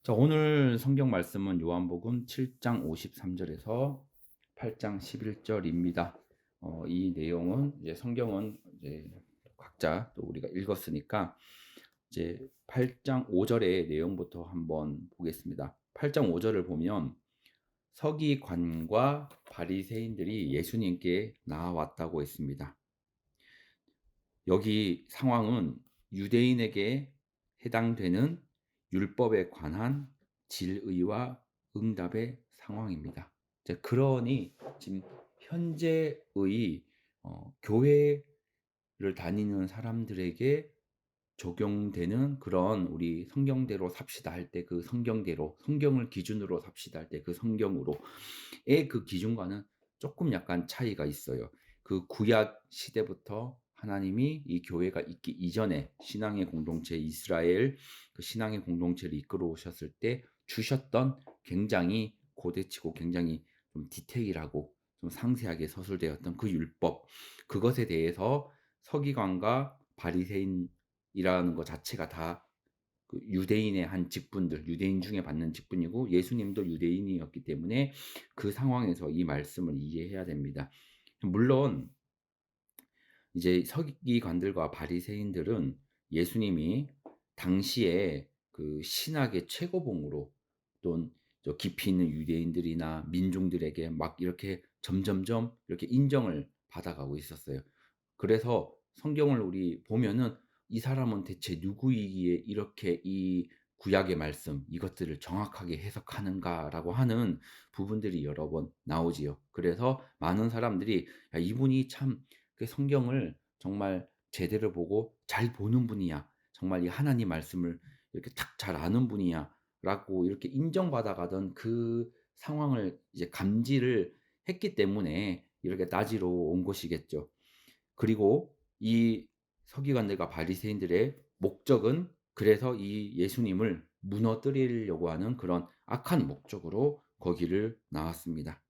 자, 오늘 성경 말씀은 요한복음 7장 53절에서 8장 11절입니다. 이 내용은 이제 성경은 이제 각자 또 우리가 읽었으니까 이제 8장 5절의 내용부터 한번 보겠습니다. 8장 5절을 보면 서기관과 바리새인들이 예수님께 나와왔다고 했습니다. 여기 상황은 유대인에게 해당되는 율법에 관한 질의와 응답의 상황입니다. 그러니 지금 현재의 교회를 다니는 사람들에게 적용되는 그런 우리 성경대로 삽시다 할 때 그 성경대로 성경을 기준으로 삽시다 할 때 그 성경으로의 그 기준과는 조금 약간 차이가 있어요. 그 구약 시대부터 하나님이 이 교회가 있기 이전에 신앙의 공동체 이스라엘 그 신앙의 공동체를 이끌어 오셨을 때 주셨던 굉장히 고대치고 굉장히 좀 디테일하고 좀 상세하게 서술되었던 그 율법 그것에 대해서 서기관과 바리새인이라는 것 자체가 다 그 유대인의 한 직분들, 유대인 중에 받는 직분이고 예수님도 유대인이었기 때문에 그 상황에서 이 말씀을 이해해야 됩니다. 물론 이제 서기관들과 바리새인들은 예수님이 당시에 그 신학의 최고봉으로 또는 저 깊이 있는 유대인들이나 민중들에게 막 이렇게 점점점 이렇게 인정을 받아가고 있었어요. 그래서 성경을 우리 보면은 이 사람은 대체 누구이기에 이렇게 이 구약의 말씀 이것들을 정확하게 해석하는가라고 하는 부분들이 여러 번 나오지요. 그래서 많은 사람들이 야, 이분이 참 그 성경을 정말 제대로 보고 잘 보는 분이야. 정말 이 하나님 말씀을 이렇게 딱 잘 아는 분이야라고 이렇게 인정받아가던 그 상황을 이제 감지를 했기 때문에 이렇게 따지러 온 것이겠죠. 그리고 이 서기관들과 바리새인들의 목적은 그래서 이 예수님을 무너뜨리려고 하는 그런 악한 목적으로 거기를 나왔습니다.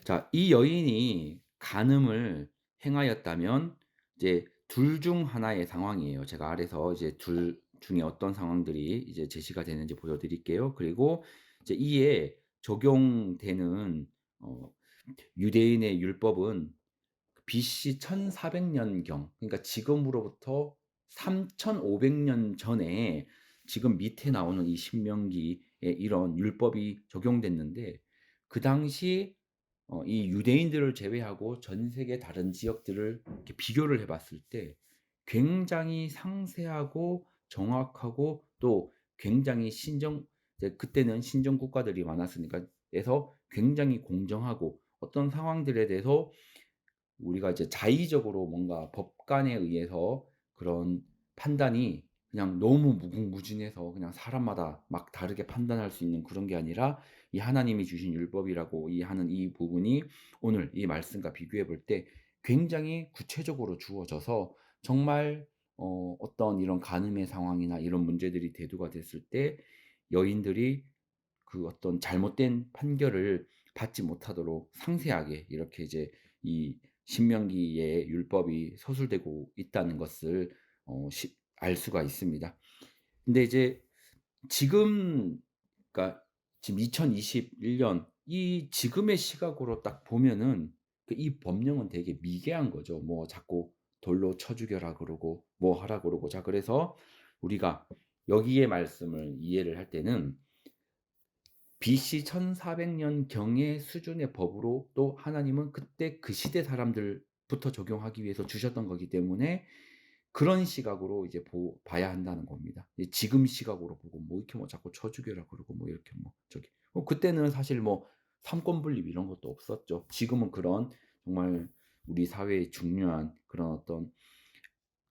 자, 이 여인이 간음을 행하였다면 이제 둘 중 하나의 상황이에요. 제가 아래서 이제 둘 중에 어떤 상황들이 이제 제시가 되는지 보여드릴게요. 그리고 이제 이에 적용되는 유대인의 율법은 BC 1400년경 그러니까 지금으로부터 3500년 전에 지금 밑에 나오는 이 신명기에 이런 율법이 적용됐는데 그 당시 이 유대인들을 제외하고 전 세계 다른 지역들을 이렇게 비교를 해봤을 때 굉장히 상세하고 정확하고 또 굉장히 그때는 신정 국가들이 많았으니까 해서 굉장히 공정하고 어떤 상황들에 대해서 우리가 이제 자의적으로 뭔가 법관에 의해서 그런 판단이 그냥 너무 무궁무진해서 그냥 사람마다 막 다르게 판단할 수 있는 그런 게 아니라 이 하나님이 주신 율법이라고 이 하는 이 부분이 오늘 이 말씀과 비교해 볼 때 굉장히 구체적으로 주어져서 정말 어떤 이런 간음의 상황이나 이런 문제들이 대두가 됐을 때 여인들이 그 어떤 잘못된 판결을 받지 못하도록 상세하게 이렇게 이제 이 신명기의 율법이 서술되고 있다는 것을 알 수가 있습니다. 근데 이제 지금 그러니까 지금 2021년 이 지금의 시각으로 딱 보면은 이 법령은 되게 미개한 거죠. 뭐 자꾸 돌로 쳐 죽여라 그러고 뭐 하라 그러고 자 그래서 우리가 여기의 말씀을 이해를 할 때는 BC 1400년 경의 수준의 법으로 또 하나님은 그때 그 시대 사람들부터 적용하기 위해서 주셨던 거기 때문에 그런 시각으로 이제 봐야 한다는 겁니다. 지금 시각으로 보고 뭐 이렇게 뭐 자꾸 쳐 죽여라 그러고 뭐 이렇게 뭐 저기 그때는 사실 뭐 삼권 분립 이런 것도 없었죠. 지금은 그런 정말 우리 사회의 중요한 그런 어떤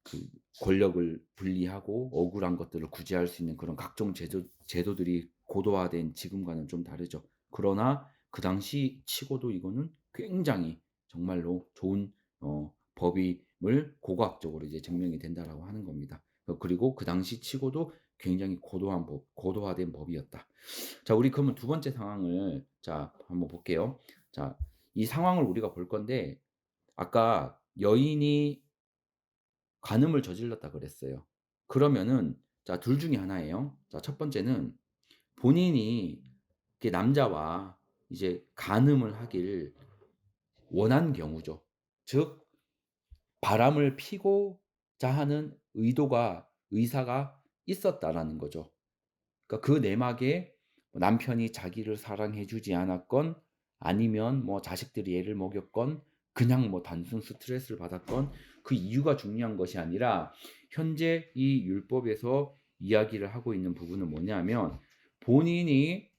그 권력을 분리하고 억울한 것들을 구제할 수 있는 그런 각종 제도들이 고도화된 지금과는 좀 다르죠. 그러나 그 당시 치고도 이거는 굉장히 정말로 좋은 법임을 고고학적으로 이제 증명이 된다라고 하는 겁니다. 그리고 그 당시 치고도 굉장히 고도화된 법이었다. 자, 우리 그러면 두 번째 상황을 자 한번 볼게요. 자, 이 상황을 우리가 볼 건데 아까 여인이 간음을 저질렀다 그랬어요. 그러면은 자, 둘 중에 하나예요. 자, 첫 번째는 본인이 이렇게 남자와 이제 간음을 하길 원한 경우죠. 즉 바람을 피고자 하는 의사가 있었다라는 거죠. 그러니까 그 내막에 남편이 자기를 사랑해 주지 않았건, 아니면 뭐 자식들이 애를 먹였건, 그냥 뭐 단순 스트레스를 받았건, 그 이유가 중요한 것이 아니라 현재 이 율법에서 이야기를 하고 있는 부분은 뭐냐면, 본인이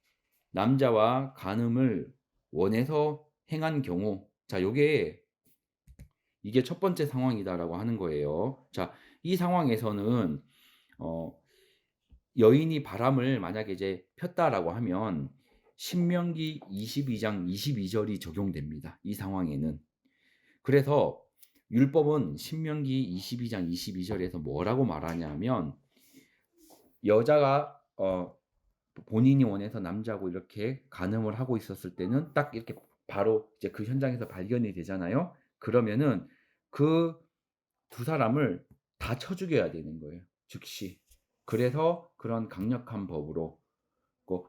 남자와 간음을 원해서 행한 경우, 자, 이게 첫 번째 상황이다라고 하는 거예요. 자, 이 상황에서는 어 여인이 바람을 만약에 이제 폈다라고 하면 신명기 22장 22절이 적용됩니다. 이 상황에는. 그래서 율법은 신명기 22장 22절에서 뭐라고 말하냐면, 여자가 본인이 원해서 남자하고 이렇게 간음을 하고 있었을 때는 딱 이렇게 바로 이제 그 현장에서 발견이 되잖아요. 그러면은 그 두 사람을 다 쳐 죽여야 되는 거예요. 즉시. 그래서 그런 강력한 법으로,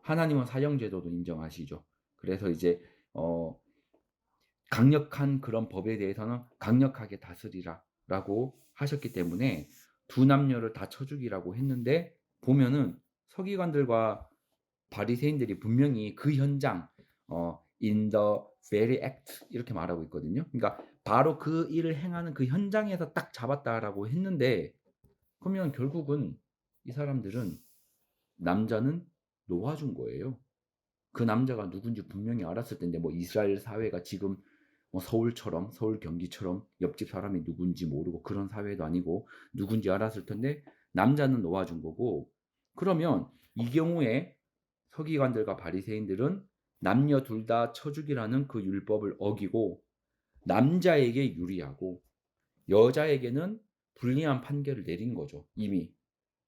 하나님은 사형제도도 인정하시죠. 그래서 이제 강력한 그런 법에 대해서는 강력하게 다스리라라고 하셨기 때문에 두 남녀를 다 쳐 죽이라고 했는데, 보면은 서기관들과 바리새인들이 분명히 그 현장, in the very act 이렇게 말하고 있거든요. 그러니까 바로 그 일을 행하는 그 현장에서 딱 잡았다라고 했는데, 그러면 결국은 이 사람들은 남자는 놓아준 거예요. 그 남자가 누군지 분명히 알았을 텐데, 뭐 이스라엘 사회가 지금 뭐 서울처럼, 서울 경기처럼 옆집 사람이 누군지 모르고 그런 사회도 아니고 누군지 알았을 텐데 남자는 놓아준 거고, 그러면 이 경우에 서기관들과 바리새인들은 남녀 둘 다 쳐죽이라는 그 율법을 어기고 남자에게 유리하고 여자에게는 불리한 판결을 내린 거죠, 이미.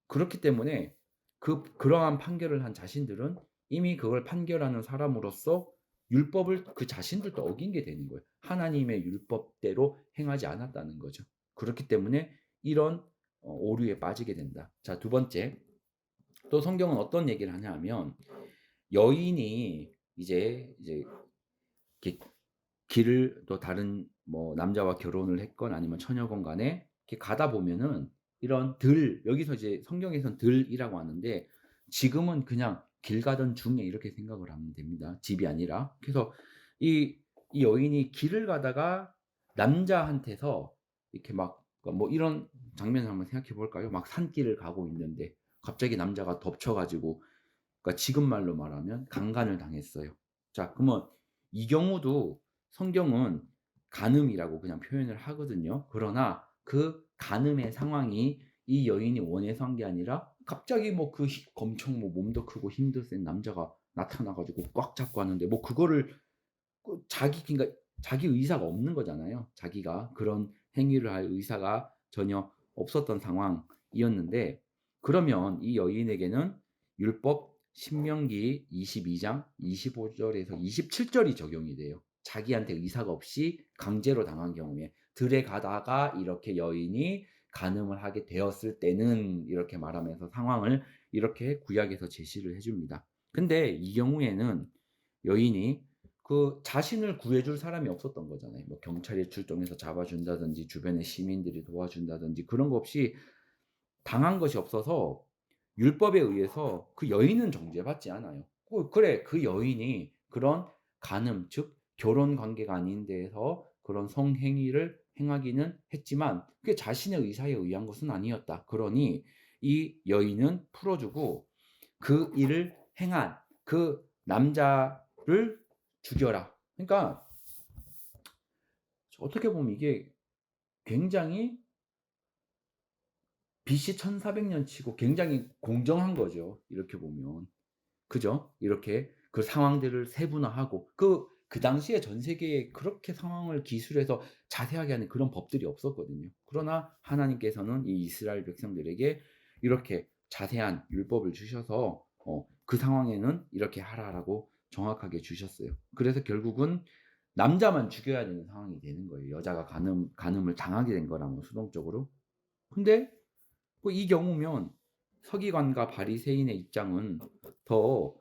그렇기 때문에 그러한 판결을 한 자신들은 이미 그걸 판결하는 사람으로서 율법을 그 자신들도 어긴 게 되는 거예요. 하나님의 율법대로 행하지 않았다는 거죠. 그렇기 때문에 이런 오류에 빠지게 된다. 자, 두 번째. 또 성경은 어떤 얘기를 하냐 하면, 여인이 이제 길을 또 다른 뭐 남자와 결혼을 했건 아니면 처녀건 간에 이렇게 가다 보면은 이런 여기서 이제 성경에선 들이라고 하는데, 지금은 그냥 길 가던 중에 이렇게 생각을 하면 됩니다. 집이 아니라. 그래서 이 여인이 길을 가다가 남자한테서 이렇게 막 뭐 이런 장면을 한번 생각해 볼까요? 막 산길을 가고 있는데 갑자기 남자가 덮쳐가지고, 그러니까 지금 말로 말하면 강간을 당했어요. 자, 그러면 이 경우도 성경은 간음이라고 그냥 표현을 하거든요. 그러나 그 간음의 상황이 이 여인이 원해서 한 게 아니라 갑자기 뭐 엄청 뭐 몸도 크고 힘도 센 남자가 나타나가지고 꽉 잡고 하는데, 뭐 그거를 그러니까 자기 의사가 없는 거잖아요. 자기가 그런 행위를 할 의사가 전혀 없었던 상황이었는데, 그러면 이 여인에게는 율법 신명기 22장 25절에서 27절이 적용이 돼요. 자기한테 의사가 없이 강제로 당한 경우에, 들에 가다가 이렇게 여인이 간음을 하게 되었을 때는, 이렇게 말하면서 상황을 이렇게 구약에서 제시를 해줍니다. 근데 이 경우에는 여인이 그 자신을 구해줄 사람이 없었던 거잖아요. 뭐 경찰이 출동해서 잡아준다든지 주변의 시민들이 도와준다든지 그런 거 없이 당한 것이 없어서 율법에 의해서 그 여인은 정죄받지 않아요. 그래, 그 여인이 그런 간음, 즉 결혼 관계가 아닌 데에서 그런 성행위를 행하기는 했지만 그게 자신의 의사에 의한 것은 아니었다. 그러니 이 여인은 풀어주고 그 일을 행한 그 남자를 죽여라. 그러니까 어떻게 보면 이게 굉장히 BC 1400년 치고 굉장히 공정한 거죠. 이렇게 보면. 그죠? 이렇게 그 상황들을 세분화하고 그 당시에 전 세계에 그렇게 상황을 기술해서 자세하게 하는 그런 법들이 없었거든요. 그러나 하나님께서는 이 이스라엘 백성들에게 이렇게 자세한 율법을 주셔서 그 상황에는 이렇게 하라라고 정확하게 주셨어요. 그래서 결국은 남자만 죽여야 되는 상황이 되는 거예요. 여자가 간음을 당하게 된 거라면 수동적으로. 근데 이 경우면 서기관과 바리새인의 입장은 더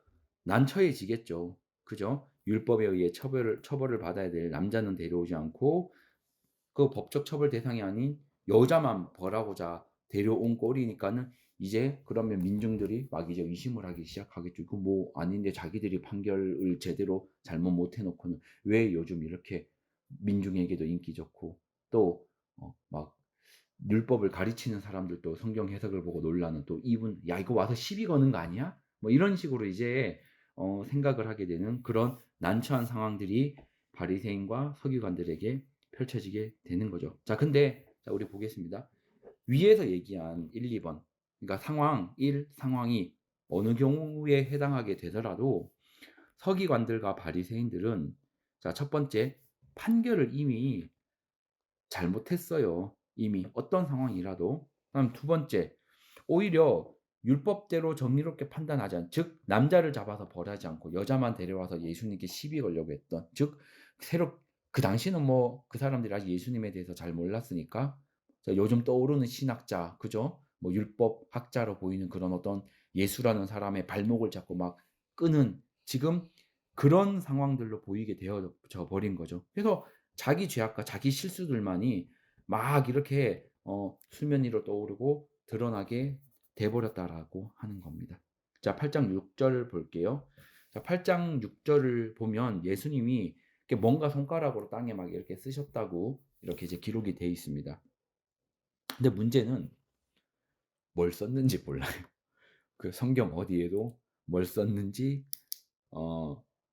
난처해지겠죠. 그죠? 율법에 의해 처벌을 받아야 될 남자는 데려오지 않고 그 법적 처벌 대상이 아닌 여자만 벌하고자 데려온 꼴이니까는 이제 그러면 민중들이 막 이제 의심을 하기 시작하겠죠. 이거 뭐 아닌데 자기들이 판결을 제대로 잘못 못 해놓고는 왜 요즘 이렇게 민중에게도 인기 좋고 또 막 율법을 가르치는 사람들도 성경 해석을 보고 놀라는 또 이분 야 이거 와서 시비 거는 거 아니야? 뭐 이런 식으로 이제 생각을 하게 되는 그런 난처한 상황들이 바리새인과 서기관들에게 펼쳐지게 되는 거죠. 자, 근데 자, 우리 보겠습니다. 위에서 얘기한 1, 2번. 그러니까 상황 1, 상황 2 어느 경우에 해당하게 되더라도 서기관들과 바리새인들은 자, 첫 번째 판결을 이미 잘못했어요. 이미 어떤 상황이라도. 그다음 두 번째, 오히려 율법대로 정의롭게 판단하지 않, 즉 남자를 잡아서 벌하지 않고 여자만 데려와서 예수님께 시비 걸려고 했던, 즉 새로 그 당시는 뭐 그 사람들이 아직 예수님에 대해서 잘 몰랐으니까 요즘 떠오르는 신학자, 그죠? 뭐 율법 학자로 보이는 그런 어떤 예수라는 사람의 발목을 잡고 막 끄는 지금 그런 상황들로 보이게 되어져 버린 거죠. 그래서 자기 죄악과 자기 실수들만이 막 이렇게 수면 위로 떠오르고 드러나게 돼 버렸다라고 하는 겁니다. 자, 8장 6절 볼게요. 자, 8장 6절을 보면 예수님이 이렇게 뭔가 손가락으로 땅에 막 이렇게 쓰셨다고 이렇게 이제 기록이 돼 있습니다. 근데 문제는 뭘 썼는지 몰라요. 그 성경 어디에도 뭘 썼는지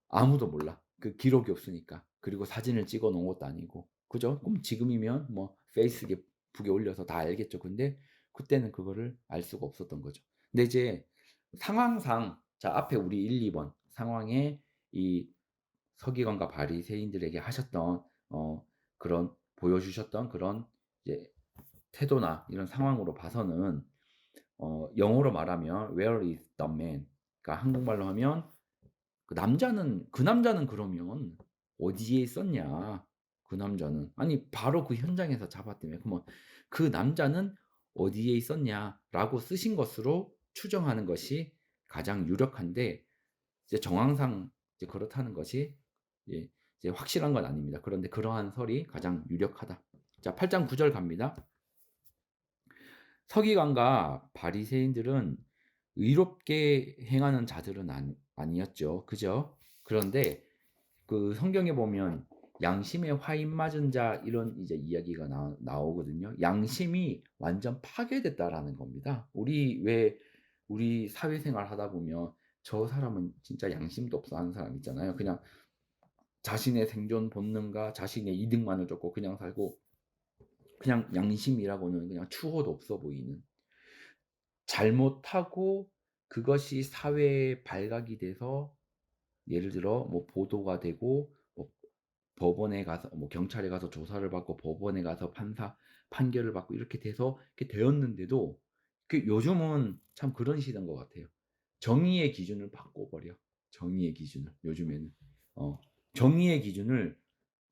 아무도 몰라. 그 기록이 없으니까. 그리고 사진을 찍어 놓은 것도 아니고. 그죠? 그럼 지금이면 뭐 페이스북에 올려서 다 알겠죠. 근데 그때는 그거를 알 수가 없었던 거죠. 근데 이제 상황상 자, 앞에 우리 1, 2번 상황에 이 서기관과 바리새인들에게 하셨던 그런 보여주셨던 그런 이제 태도나 이런 상황으로 봐서는 영어로 말하면 where is the man? 그러니까 한국말로 하면 그 남자는 그러면 어디에 있었냐? 그 남자는 아니 바로 그 현장에서 잡았다며. 그러면 그 남자는 어디에 있었냐라고 쓰신 것으로 추정하는 것이 가장 유력한데 이제 정황상 이제 그렇다는 것이 이제 확실한 건 아닙니다. 그런데 그러한 설이 가장 유력하다. 자, 8장 9절 갑니다. 서기관과 바리새인들은 의롭게 행하는 자들은 아니었죠. 그죠? 그런데 그 성경에 보면 양심에 화인 맞은 자 이런 이제 이야기가 나오거든요. 양심이 완전 파괴됐다라는 겁니다. 우리 사회생활 하다 보면 저 사람은 진짜 양심도 없어 하는 사람 있잖아요. 그냥 자신의 생존 본능과 자신의 이득만을 쫓고 그냥 살고 그냥 양심이라고는 그냥 추호도 없어 보이는 잘못하고 그것이 사회에 발각이 돼서 예를 들어 뭐 보도가 되고 뭐 법원에 가서 뭐 경찰에 가서 조사를 받고 법원에 가서 판결을 받고 이렇게 돼서 이렇게 되었는데도 그 요즘은 참 그런 시대인 것 같아요. 정의의 기준을 바꿔버려. 정의의 기준을 요즘에는 정의의 기준을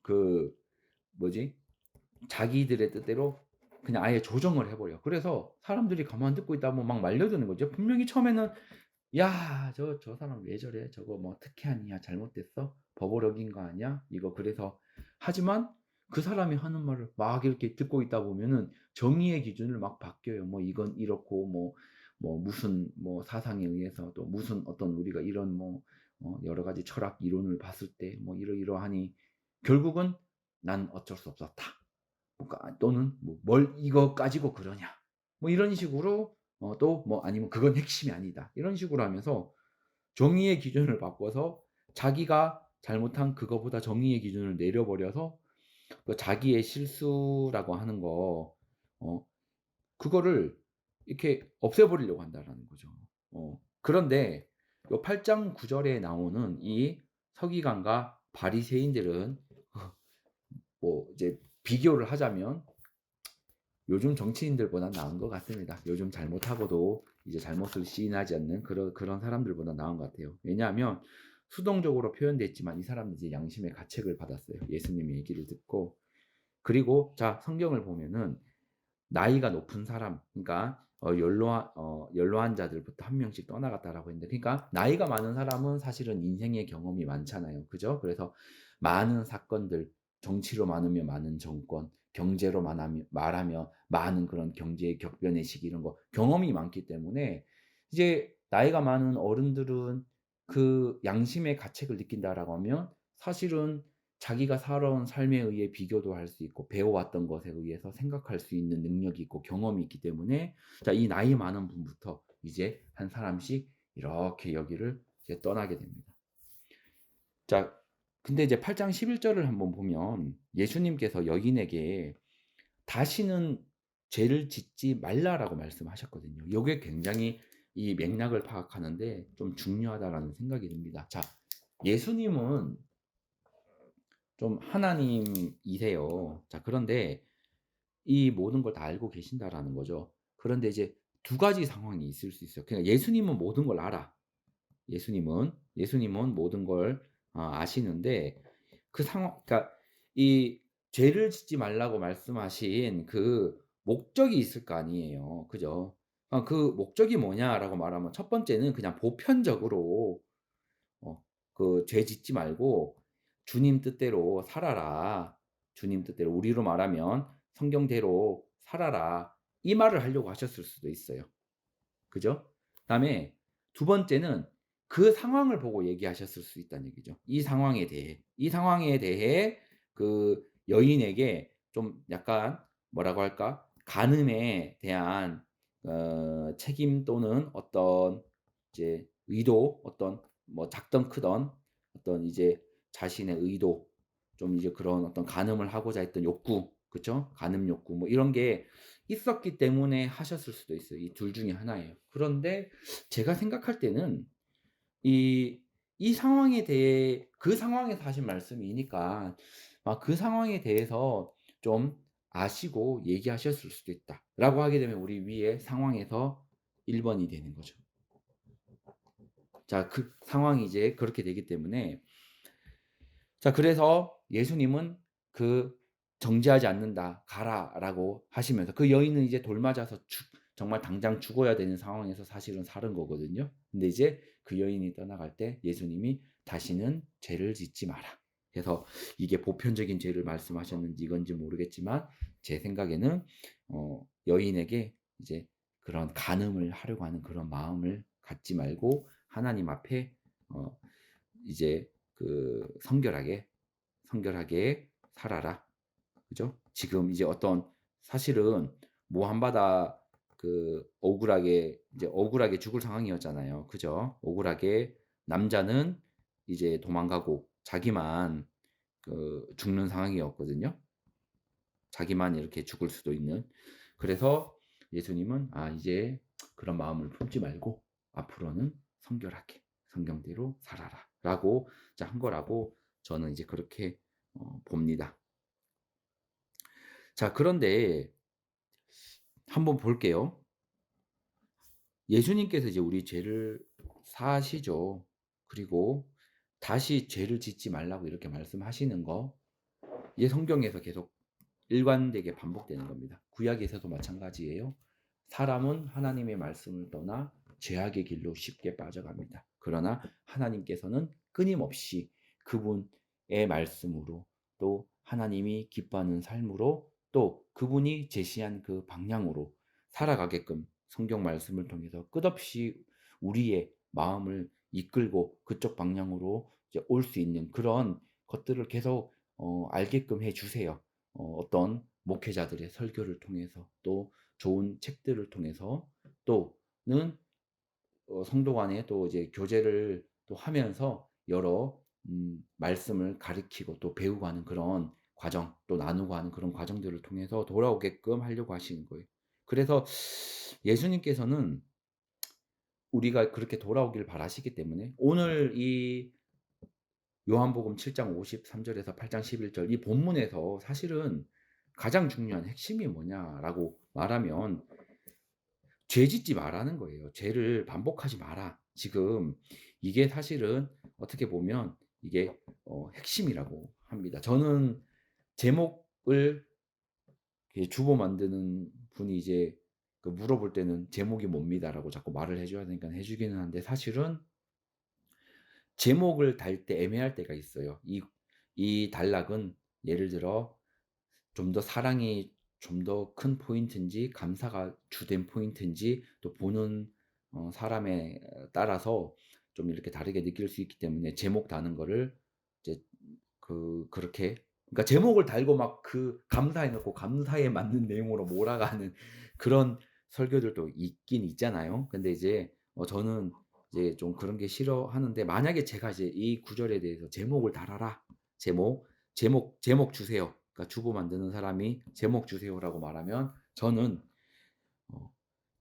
그 뭐지 자기들의 뜻대로 그냥 아예 조정을 해버려. 그래서 사람들이 가만 듣고 있다 보면 막 말려드는 거죠. 분명히 처음에는 야, 저 사람 왜 저래? 저거 뭐 특혜아니야? 잘못됐어? 법 어긴 거 아니야? 이거 그래서 하지만 그 사람이 하는 말을 막 이렇게 듣고 있다 보면은 정의의 기준을 막 바뀌어요. 뭐 이건 이렇고 뭐 무슨 뭐 사상에 의해서 또 무슨 어떤 우리가 이런 뭐 여러 가지 철학 이론을 봤을 때 뭐 이러이러하니 결국은 난 어쩔 수 없었다. 또는 뭐 뭘 이거 가지고 그러냐. 뭐 이런 식으로 또 뭐 아니면 그건 핵심이 아니다. 이런 식으로 하면서 정의의 기준을 바꿔서 자기가 잘못한 그거보다 정의의 기준을 내려버려서 그 자기의 실수라고 하는 거 그거를 이렇게 없애버리려고 한다라는 거죠. 그런데 요 8장 9절에 나오는 이 서기관과 바리새인들은 뭐 이제 비교를 하자면 요즘 정치인들보다 나은 것 같습니다. 요즘 잘못하고도 이제 잘못을 시인하지 않는 그런 사람들보다 나은 것 같아요. 왜냐하면 수동적으로 표현됐지만 이 사람들이 양심의 가책을 받았어요. 예수님의 얘기를 듣고. 그리고 자 성경을 보면은 나이가 높은 사람, 그러니까 연로한 자들부터 한 명씩 떠나갔다라고 했는데, 그러니까 나이가 많은 사람은 사실은 인생의 경험이 많잖아요. 그죠? 그래서 많은 사건들, 정치로 많으면 많은 정권, 경제로 말하면 많은 그런 경제의 격변의 시기, 이런 거 경험이 많기 때문에 이제 나이가 많은 어른들은 그 양심의 가책을 느낀다라고 하면 사실은 자기가 살아온 삶에 의해 비교도 할 수 있고 배워왔던 것에 의해서 생각할 수 있는 능력이 있고 경험이 있기 때문에, 자, 이 나이 많은 분부터 이제 한 사람씩 이렇게 여기를 이제 떠나게 됩니다. 자, 근데 이제 8장 11절을 한번 보면 예수님께서 여인에게 다시는 죄를 짓지 말라라고 말씀하셨거든요. 이게 굉장히 이 맥락을 파악하는데 좀 중요하다라는 생각이 듭니다. 자, 예수님은 좀 하나님이세요. 자, 그런데 이 모든 걸 다 알고 계신다라는 거죠. 그런데 이제 두 가지 상황이 있을 수 있어요. 그러니까 예수님은 모든 걸 알아. 예수님은 모든 걸 아시는데, 그 상황, 그러니까 이 죄를 짓지 말라고 말씀하신 그 목적이 있을 거 아니에요. 그죠? 그 목적이 뭐냐라고 말하면 첫 번째는 그냥 보편적으로 그 죄 짓지 말고 주님 뜻대로 살아라. 주님 뜻대로, 우리로 말하면 성경대로 살아라. 이 말을 하려고 하셨을 수도 있어요. 그죠? 그다음에 두 번째는 그 상황을 보고 얘기하셨을 수 있다는 얘기죠. 이 상황에 대해 그 여인에게 좀 약간 뭐라고 할까? 간음에 대한 책임 또는 어떤 이제 의도, 어떤 뭐 작든 크든 어떤 이제 자신의 의도, 좀 이제 그런 어떤 간음을 하고자 했던 욕구, 그쵸? 간음 욕구 뭐 이런 게 있었기 때문에 하셨을 수도 있어요. 이 둘 중에 하나예요. 그런데 제가 생각할 때는 이 이 상황에 대해, 그 상황에서 하신 말씀이니까 그 상황에 대해서 좀 아시고 얘기하셨을 수도 있다라고 하게 되면 우리 위에 상황에서 1 번이 되는 거죠. 자, 그 상황이 이제 그렇게 되기 때문에, 자, 그래서 예수님은 그 "정죄하지 않는다. 가라."라고 하시면서 그 여인은 이제 돌 맞아서 정말 당장 죽어야 되는 상황에서 사실은 살은 거거든요. 근데 이제 그 여인이 떠나갈 때 예수님이 "다시는 죄를 짓지 마라." 그래서 이게 보편적인 죄를 말씀하셨는지 이건지 모르겠지만 제 생각에는 여인에게 이제 그런 간음을 하려고 하는 그런 마음을 갖지 말고 하나님 앞에 어 이제 그 성결하게 살아라. 그죠? 지금 이제 어떤, 사실은 모함받아 그 억울하게 죽을 상황이었잖아요. 그죠? 억울하게 남자는 이제 도망가고 자기만 그 죽는 상황이었거든요. 자기만 이렇게 죽을 수도 있는. 그래서 예수님은 이제 그런 마음을 품지 말고 앞으로는 성결하게 성경대로 살아라라고 한 거라고 저는 이제 그렇게 봅니다. 자, 그런데 한번 볼게요. 예수님께서 이제 우리 죄를 사하시죠. 그리고 다시 죄를 짓지 말라고 이렇게 말씀하시는 거, 이게 성경에서 계속 일관되게 반복되는 겁니다. 구약에서도 마찬가지예요. 사람은 하나님의 말씀을 떠나 죄악의 길로 쉽게 빠져갑니다. 그러나 하나님께서는 끊임없이 그분의 말씀으로, 또 하나님이 기뻐하는 삶으로, 또 그분이 제시한 그 방향으로 살아가게끔 성경 말씀을 통해서 끝없이 우리의 마음을 이끌고 그쪽 방향으로 올 수 있는 그런 것들을 계속 알게끔 해 주세요. 어떤 목회자들의 설교를 통해서, 또 좋은 책들을 통해서, 또는 성도 간에 또 이제 교제를 또 하면서 여러 말씀을 가르치고 또 배우고 하는 그런 과정, 또 나누고 하는 그런 과정들을 통해서 돌아오게끔 하려고 하시는 거예요. 그래서 예수님께서는 우리가 그렇게 돌아오길 바라시기 때문에 오늘 이 요한복음 7장 53절에서 8장 11절 이 본문에서 사실은 가장 중요한 핵심이 뭐냐라고 말하면 죄 짓지 마라는 거예요. 죄를 반복하지 마라. 지금 이게 사실은 어떻게 보면 이게 핵심이라고 합니다. 저는 제목을 주보 만드는 분이 이제 그 물어볼 때는 "제목이 뭡니다."라고 자꾸 말을 해 줘야 되니까 해 주기는 하는데, 사실은 제목을 달 때 애매할 때가 있어요. 이 단락은 예를 들어 좀 더 사랑이 좀 더 큰 포인트인지 감사가 주된 포인트인지 또 보는 사람에 따라서 좀 이렇게 다르게 느낄 수 있기 때문에 제목 다는 거를 이제 그렇게, 그러니까 제목을 달고 막 그 감사해 놓고 감사에 맞는 내용으로 몰아가는 그런 설교들도 있긴 있잖아요. 근데 이제 저는 이제 좀 그런 게 싫어하는데, 만약에 제가 이제 이 구절에 대해서 "제목을 달아라. 제목 주세요." 그러니까 주보 만드는 사람이 "제목 주세요."라고 말하면 저는 어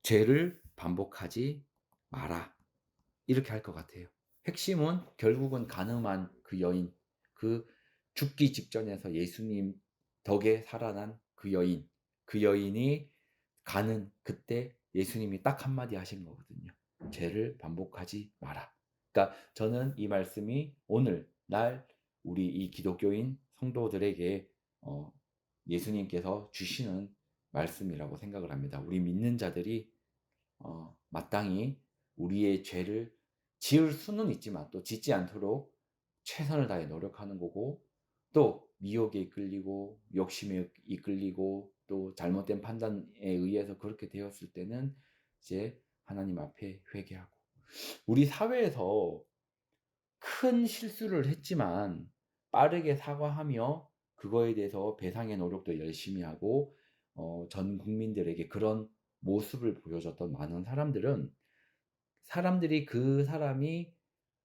"죄를 반복하지 마라." 이렇게 할 것 같아요. 핵심은 결국은 가늠한 그 여인, 그 죽기 직전에서 예수님 덕에 살아난 그 여인, 그 여인이 가는 그때 예수님이 딱 한마디 하신 거거든요. "죄를 반복하지 마라." 그러니까 저는 이 말씀이 오늘날 우리 이 기독교인 성도들에게 어 예수님께서 주시는 말씀이라고 생각을 합니다. 우리 믿는 자들이 마땅히 우리의 죄를 지을 수는 있지만 또 짓지 않도록 최선을 다해 노력하는 거고, 또 미혹에 이끌리고 욕심에 이끌리고 또 잘못된 판단에 의해서 그렇게 되었을 때는 이제 하나님 앞에 회개하고, 우리 사회에서 큰 실수를 했지만 빠르게 사과하며 그거에 대해서 배상의 노력도 열심히 하고 전 국민들에게 그런 모습을 보여줬던 많은 사람들은, 사람들이 그 사람이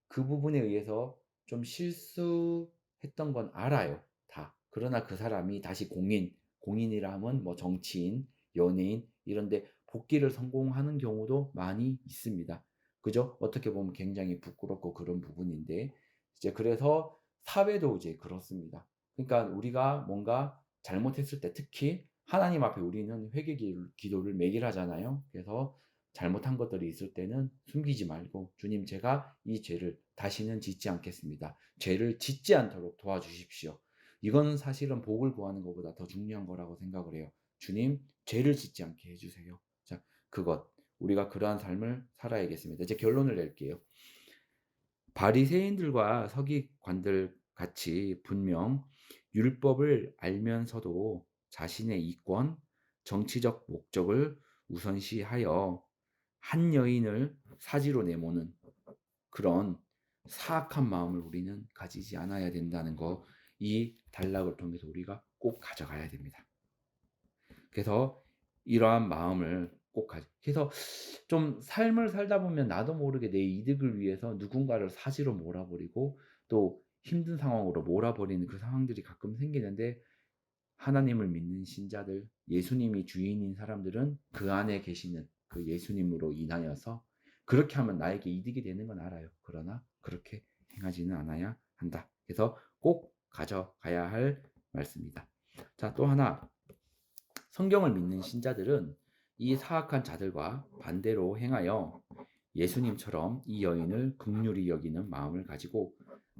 그 부분에 의해서 좀 실수했던 건 알아요, 다. 그러나 그 사람이 다시 공인이라 하면 뭐 정치인, 연예인 이런 데 복귀를 성공하는 경우도 많이 있습니다. 그죠? 어떻게 보면 굉장히 부끄럽고 그런 부분인데, 이제 그래서 사회도 이제 그렇습니다. 그러니까 우리가 뭔가 잘못했을 때 특히 하나님 앞에 우리는 회개 기도를 매일 하잖아요. 그래서 잘못한 것들이 있을 때는 숨기지 말고 "주님, 제가 이 죄를 다시는 짓지 않겠습니다. 죄를 짓지 않도록 도와주십시오." 이거는 사실은 복을 구하는 것보다 더 중요한 거라고 생각을 해요. "주님, 죄를 짓지 않게 해 주세요." 자, 우리가 그러한 삶을 살아야겠습니다. 이제 결론을 낼게요. 바리새인들과 서기관들 같이 분명 율법을 알면서도 자신의 이권, 정치적 목적을 우선시하여 한 여인을 사지로 내모는 그런 사악한 마음을 우리는 가지지 않아야 된다는 거, 이 단락을 통해서 우리가 꼭 가져가야 됩니다. 그래서 이러한 마음을 꼭 그래서 좀 삶을 살다 보면 나도 모르게 내 이득을 위해서 누군가를 사지로 몰아버리고 또 힘든 상황으로 몰아버리는 그 상황들이 가끔 생기는데, 하나님을 믿는 신자들, 예수님이 주인인 사람들은 그 안에 계시는 그 예수님으로 인하여서 그렇게 하면 나에게 이득이 되는 건 알아요. 그러나 그렇게 행하지는 않아야 한다. 그래서 꼭 가져가야 할 말씀이다. 자, 또 하나, 성경을 믿는 신자들은 이 사악한 자들과 반대로 행하여 예수님처럼 이 여인을 긍휼히 여기는 마음을 가지고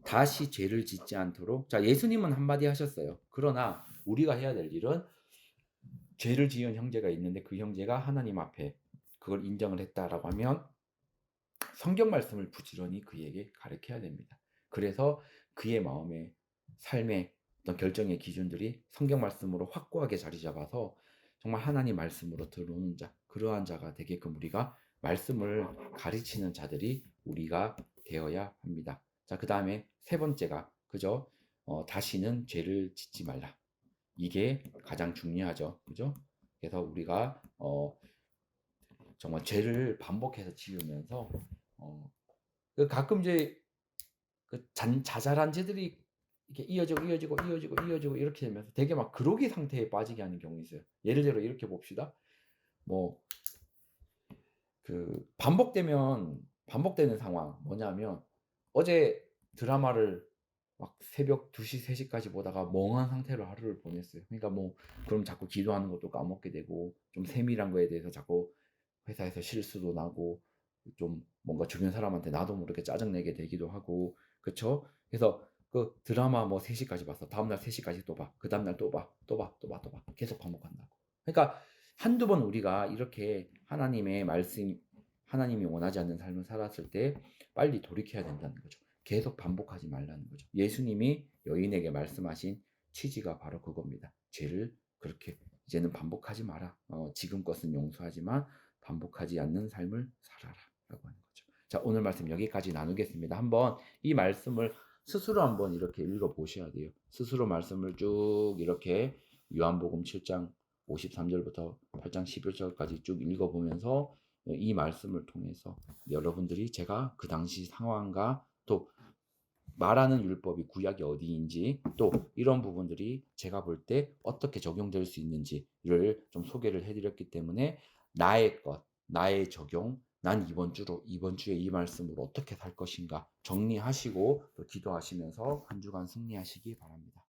다시 죄를 짓지 않도록, 자, 예수님은 한마디 하셨어요. 그러나 우리가 해야 될 일은 죄를 지은 형제가 있는데 그 형제가 하나님 앞에 그걸 인정을 했다라고 하면 성경 말씀을 부지런히 그에게 가르쳐야 됩니다. 그래서 그의 마음에, 삶의 어떤 결정의 기준들이 성경 말씀으로 확고하게 자리 잡아서 정말 하나님 말씀으로 들어오는 자, 그러한 자가 되게끔 우리가 말씀을 가르치는 자들이 우리가 되어야 합니다. 자, 그 다음에 세 번째가 그죠? 다시는 죄를 짓지 말라. 이게 가장 중요하죠. 그죠? 그래서 우리가 정말 죄를 반복해서 지으면서 가끔 이제 자잘한 죄들이 이렇게 이어지고 이렇게 되면서 되게 막 그로기 상태에 빠지게 하는 경우 있어요. 예를 들어 이렇게 봅시다. 뭐 반복되는 상황 뭐냐면, 어제 드라마를 막 새벽 2시, 3시까지 보다가 멍한 상태로 하루를 보냈어요. 그러니까 뭐 그럼 자꾸 기도하는 것도 까먹게 되고 좀 세밀한 거에 대해서 자꾸 회사에서 실수도 나고 좀 뭔가 주변 사람한테 나도 모르게 짜증내게 되기도 하고, 그쵸? 그래서 그 드라마 뭐 3시까지 봤어. 다음날 3시까지 또 봐. 그 다음날 또 봐. 계속 반복한다고. 그러니까 한두 번 우리가 이렇게 하나님의 말씀, 하나님이 원하지 않는 삶을 살았을 때 빨리 돌이켜야 된다는 거죠. 계속 반복하지 말라는 거죠. 예수님이 여인에게 말씀하신 취지가 바로 그겁니다. 죄를 그렇게 이제는 반복하지 마라. 지금 것은 용서하지만 반복하지 않는 삶을 살아라. 라고 하는 거죠. 자, 오늘 말씀 여기까지 나누겠습니다. 한번 이 말씀을 스스로 한번 이렇게 읽어 보셔야 돼요. 스스로 말씀을 쭉 이렇게 요한복음 7장 53절부터 8장 11절까지 쭉 읽어보면서 이 말씀을 통해서 여러분들이 제가 그 당시 상황과 또 말하는 율법이 구약이 어디인지 또 이런 부분들이 제가 볼 때 어떻게 적용될 수 있는지를 좀 소개를 해드렸기 때문에 나의 것, 나의 적용, 난 이번 주에 이 말씀으로 어떻게 살 것인가 정리하시고 또 기도하시면서 한 주간 승리하시기 바랍니다.